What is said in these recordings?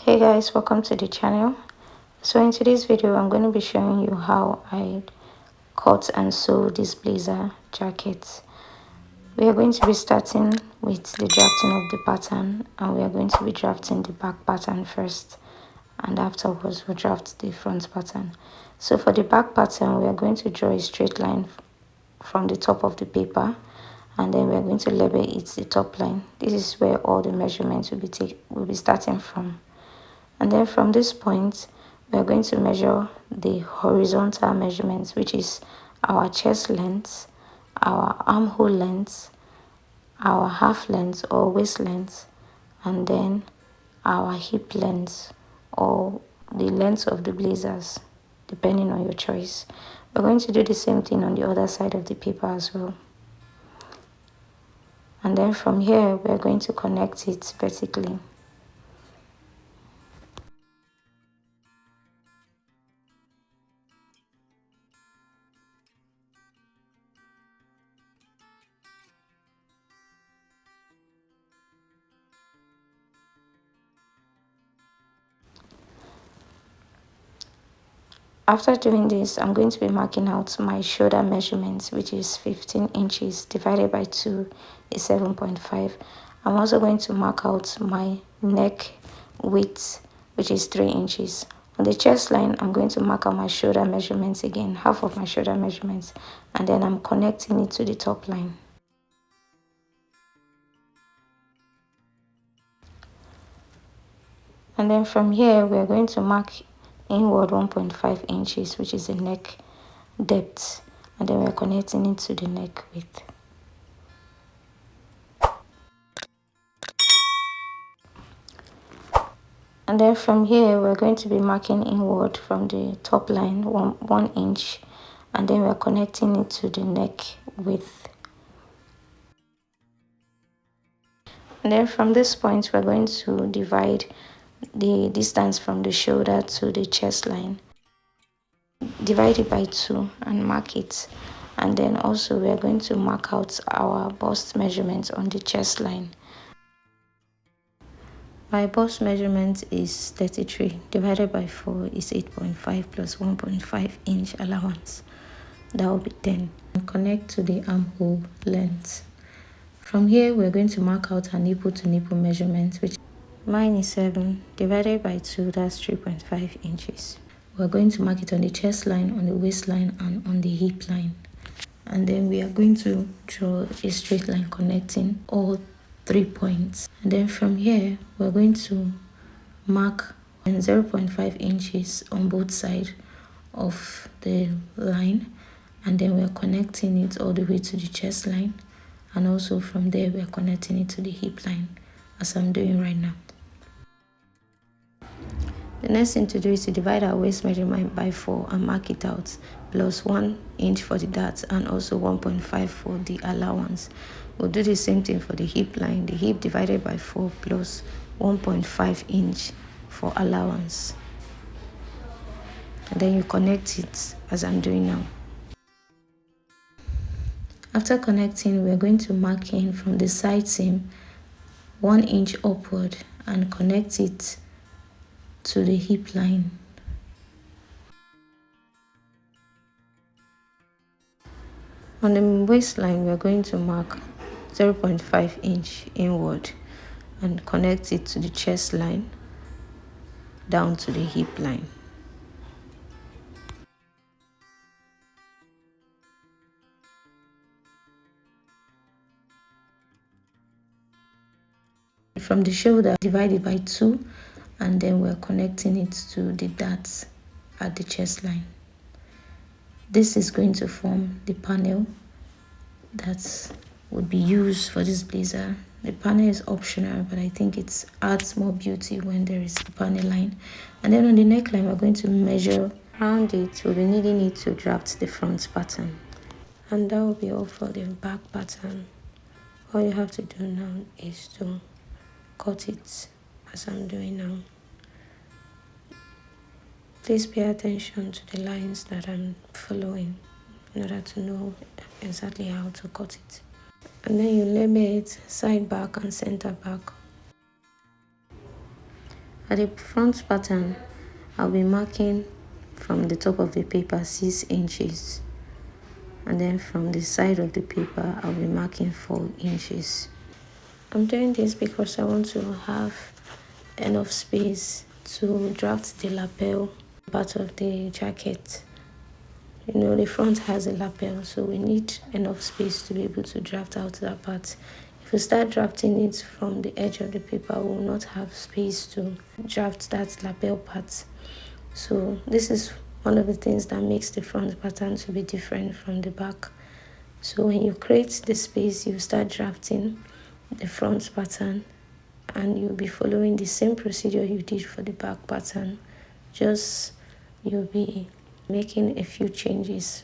Hey guys, welcome to the channel. So in today's video I'm going to be showing you how I cut and sew this blazer jacket. We are going to be starting with the drafting of the pattern, and we are going to be drafting the back pattern first, and afterwards we'll draft the front pattern. So for the back pattern, we are going to draw a straight line from the top of the paper, and then we are going to label it the top line. This is where all the measurements will be starting from. And then from this point, we are going to measure the horizontal measurements, which is our chest length, our armhole length, our half length or waist length, and then our hip length or the length of the blazers, depending on your choice. We're going to do the same thing on the other side of the paper as well. And then from here, we're going to connect it vertically. After doing this, I'm going to be marking out my shoulder measurements, which is 15 inches divided by 2 is 7.5. I'm also going to mark out my neck width, which is 3 inches. On the chest line, I'm going to mark out my shoulder measurements again, half of my shoulder measurements, and then I'm connecting it to the top line. And then from here, we're going to mark inward 1.5 inches, which is the neck depth, and then we're connecting it to the neck width. And then from here, we're going to be marking inward from the top line 1 inch, and then we're connecting it to the neck width. And then from this point, we're going to divide the distance from the shoulder to the chest line. Divide it by 2 and mark it. And then also we are going to mark out our bust measurement on the chest line. My bust measurement is 33 divided by 4 is 8.5 plus 1.5 inch allowance. That will be 10. And connect to the armhole length. From here, we're going to mark out our nipple to nipple measurement, which mine is 7 divided by 2, that's 3.5 inches. We're going to mark it on the chest line, on the waistline, and on the hip line. And then we are going to draw a straight line connecting all 3 points. And then from here, we're going to mark 0.5 inches on both sides of the line. And then we're connecting it all the way to the chest line. And also from there, we're connecting it to the hip line, as I'm doing right now. The next thing to do is to divide our waist measurement by 4 and mark it out, plus 1 inch for the darts and also 1.5 for the allowance. We'll do the same thing for the hip line, the hip divided by 4 plus 1.5 inch for allowance. And then you connect it as I'm doing now. After connecting, we're going to mark in from the side seam 1 inch upward and connect it to the hip line. On the waistline, we are going to mark 0.5 inch inward and connect it to the chest line down to the hip line. From the shoulder, divide it by 2, and then we're connecting it to the darts at the chest line. This is going to form the panel that would be used for this blazer. The panel is optional, but I think it adds more beauty when there is a panel line. And then on the neckline, we're going to measure around it. We'll be needing it to draft the front pattern. And that will be all for the back pattern. All you have to do now is to cut it as I'm doing now. Please pay attention to the lines that I'm following in order to know exactly how to cut it. And then you label it side back and center back. At the front pattern, I'll be marking from the top of the paper 6 inches, and then from the side of the paper I'll be marking 4 inches. I'm doing this because I want to have enough space to draft the lapel part of the jacket. You know, the front has a lapel, so we need enough space to be able to draft out that part. If we start drafting it from the edge of the paper, we will not have space to draft that lapel part. So this is one of the things that makes the front pattern to be different from the back. So when you create the space, you start drafting the front pattern, and you'll be following the same procedure you did for the back pattern, just you'll be making a few changes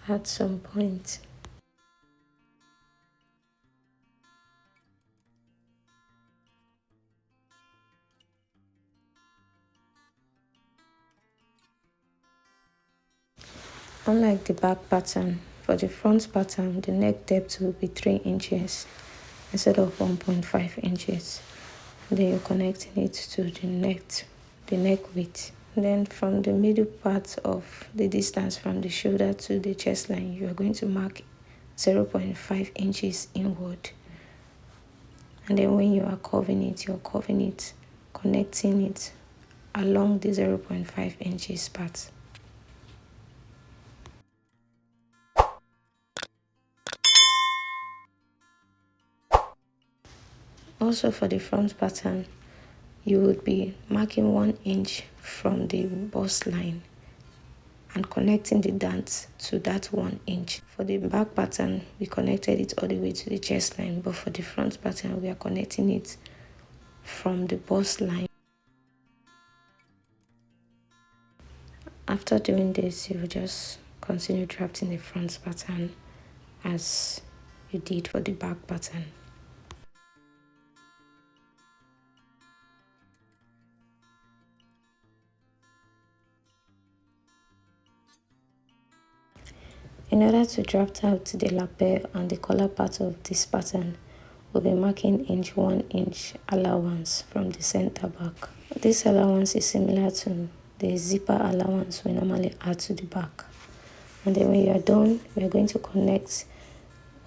at some point. Unlike the back pattern, for the front pattern, the neck depth will be 3 inches instead of 1.5 inches. Then you're connecting it to the neck width. Then from the middle part of the distance from the shoulder to the chest line, you are going to mark 0.5 inches inward. And then when you are curving it, you're curving it, connecting it along the 0.5 inches part. Also for the front pattern, you would be marking 1 inch from the bust line and connecting the dart to that 1 inch. For the back pattern, we connected it all the way to the chest line, but for the front pattern, we are connecting it from the bust line. After doing this, you will just continue drafting the front pattern as you did for the back pattern. In order to draft out the lapel and the collar part of this pattern, we'll be marking 1 inch allowance from the center back. This allowance is similar to the zipper allowance we normally add to the back. And then when you are done, we are going to connect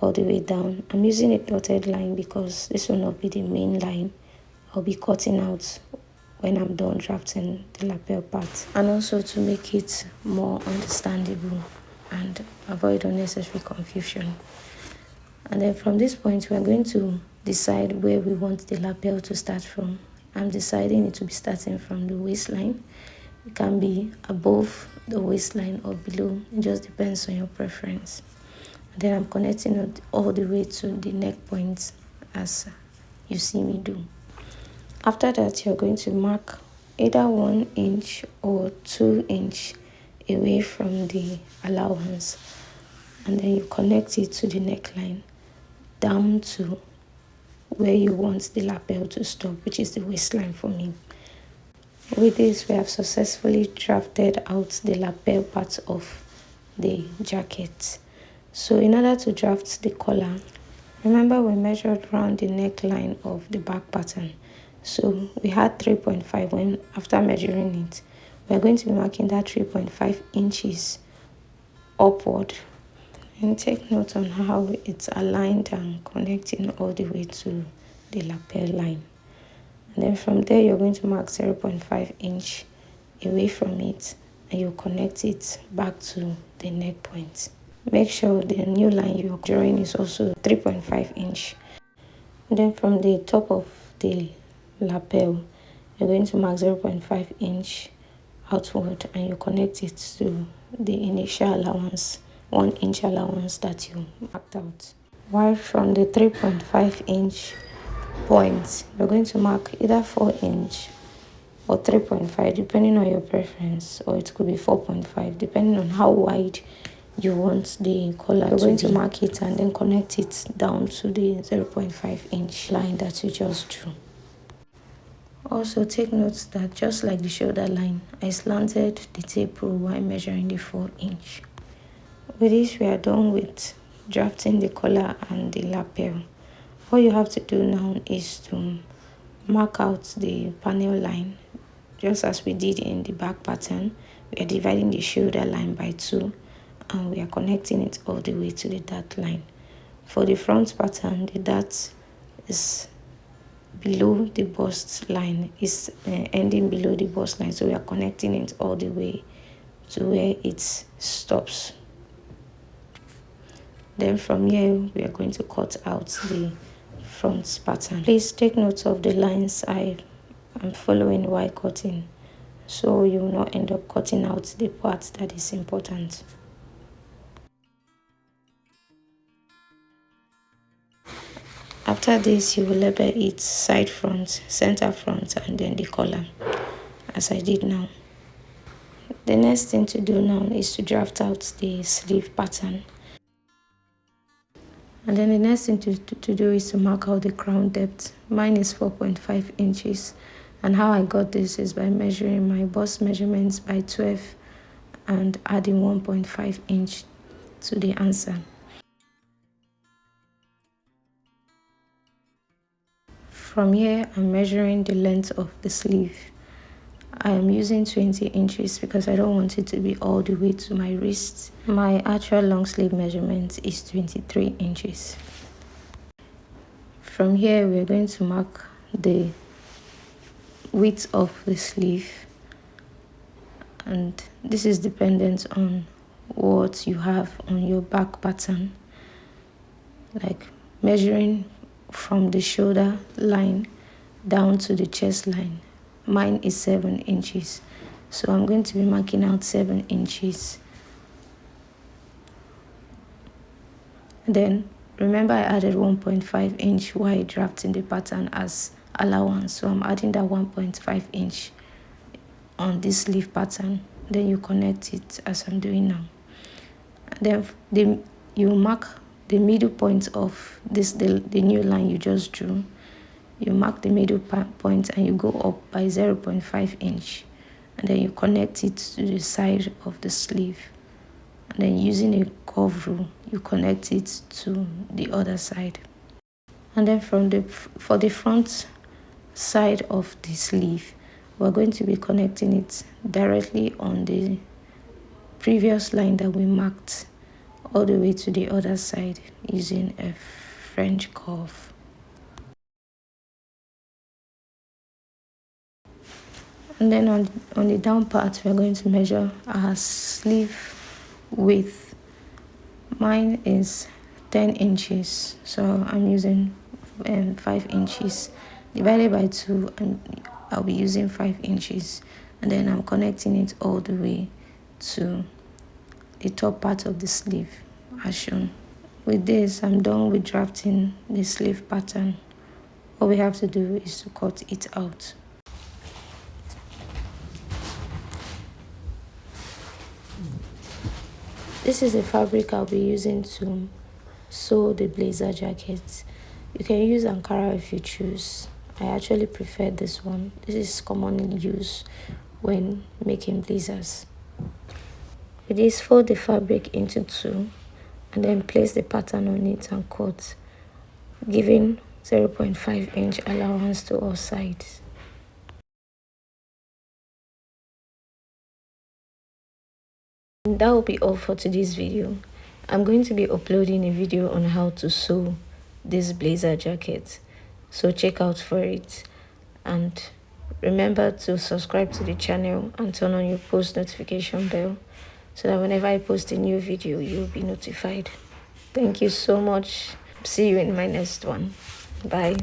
all the way down. I'm using a dotted line because this will not be the main line. I'll be cutting out when I'm done drafting the lapel part, and also to make it more understandable and avoid unnecessary confusion. And then from this point, we're going to decide where we want the lapel to start from. I'm deciding it to be starting from the waistline. It can be above the waistline or below. It just depends on your preference. And then I'm connecting it all the way to the neck point as you see me do. After that, you're going to mark either 1 inch or 2 inch away from the allowance, and then you connect it to the neckline down to where you want the lapel to stop, which is the waistline for me. With this, we have successfully drafted out the lapel part of the jacket. So in order to draft the collar, remember we measured around the neckline of the back pattern. So we had 3.5 when after measuring it. We are going to be marking that 3.5 inches upward. And take note on how it's aligned and connecting all the way to the lapel line. And then from there, you're going to mark 0.5 inch away from it, and you connect it back to the neck point. Make sure the new line you're drawing is also 3.5 inch. And then from the top of the lapel, you're going to mark 0.5 inch outward, and you connect it to the initial allowance, 1 inch allowance that you marked out. While from the 3.5 inch point, you're going to mark either 4 inch or 3.5 depending on your preference, or it could be 4.5 depending on how wide you want the collar. You're going to mark it and then connect it down to the 0.5 inch line that you just drew. Also take note that just like the shoulder line, I slanted the tape rule while measuring the 4 inch. With this, we are done with drafting the collar and the lapel. All you have to do now is to mark out the panel line, just as we did in the back pattern. We are dividing the shoulder line by 2 and we are connecting it all the way to the dart line. For the front pattern, the dart is below the bust line, is ending below the bust line, so we are connecting it all the way to where it stops. Then from here we are going to cut out the front pattern. Please take note of the lines I am following while cutting, so you will not end up cutting out the part that is important. After this, you will label it side front, center front, and then the collar, as I did now. The next thing to do now is to draft out the sleeve pattern. And then the next thing to do is to mark out the crown depth. Mine is 4.5 inches. And how I got this is by measuring my bust measurements by 12 and adding 1.5 inch to the answer. From here, I'm measuring the length of the sleeve. I am using 20 inches because I don't want it to be all the way to my wrist. My actual long sleeve measurement is 23 inches. From here, we're going to mark the width of the sleeve, and this is dependent on what you have on your back pattern, like measuring from the shoulder line down to the chest line. Mine is 7 inches, so I'm going to be marking out 7 inches. Then remember I added 1.5 inch while drafting the pattern as allowance, so I'm adding that 1.5 inch on this sleeve pattern. Then you connect it as I'm doing now. Then you mark the middle point of this the new line you just drew. You mark the middle point and you go up by 0.5 inch, and then you connect it to the side of the sleeve, and then using a curve rule you connect it to the other side. And then for the front side of the sleeve, we're going to be connecting it directly on the previous line that we marked all the way to the other side using a French curve. And then on the down part, we're going to measure our sleeve width. Mine is 10 inches, so I'm using 5 inches divided by 2, and I'll be using 5 inches, and then I'm connecting it all the way to the top part of the sleeve as shown. With this, I'm done with drafting the sleeve pattern. All we have to do is to cut it out. This is the fabric I'll be using to sew the blazer jacket. You can use Ankara if you choose. I actually prefer this one. This is commonly used when making blazers. With this, fold the fabric into 2 and then place the pattern on it and cut, giving 0.5 inch allowance to all sides. And that will be all for today's video. I'm going to be uploading a video on how to sew this blazer jacket, so check out for it, and remember to subscribe to the channel and turn on your post notification bell so that whenever I post a new video you'll be notified. Thank you so much. See you in my next one. Bye.